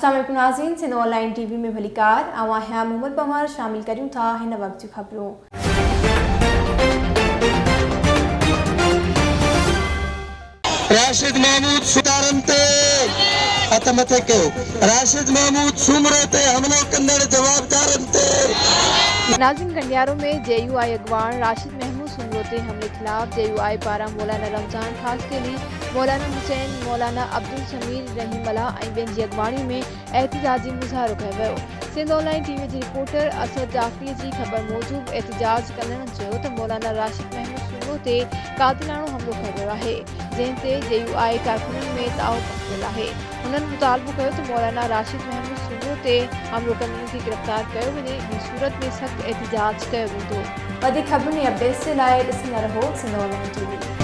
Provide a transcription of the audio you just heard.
अस्सलाम वालेकुम नाज़रीन, सिंध ऑनलाइन टीवी में भलीकार आवां मोहम्मद पवार शामिल करूं था हिन वक्त जी खबरों। राशिद महमूद सुधारन ते हथ मथे कयो। राशिद महमूद सूमरे ते हमलो कंदड़ जवाबदारन ते। नाज़रीन, गंडियारो में JUI अगवान राशिद महमूद सुमरो ते हमले खिलाफ JUI पारा मौलाना रमजान खास के लिए मौलाना हुसैन, मौलाना अब्दुल समीर रहीमला ऐं ॿियनि जी अगवाणी में एहतजाजी मुज़ाहिरो कयो वियो। सिंध ऑनलाइन टीवी जी रिपोर्टर असद जाफ़री जी ख़बर मूजिब एहतजाज कंदड़नि चयो त मौलाना राशिद महमूद सुमरो ते कातिलाणो हमलो कयो वियो आहे, जंहिं ते JUI कारकुननि में ताव पखियल आहे। हुननि मुतालबो कयो त मौलाना राशिद महमूद सुमरो ते हमलो कंदड़नि खे गिरफ़्तार कयो वञे, ॿी सूरत में सख़्तु एहतजाज कयो वेंदो। वधीक खबरुनि ऐं अपडेट्स जे लाइ ॾिसंदा रहो सिंध ऑनलाइन टीवी।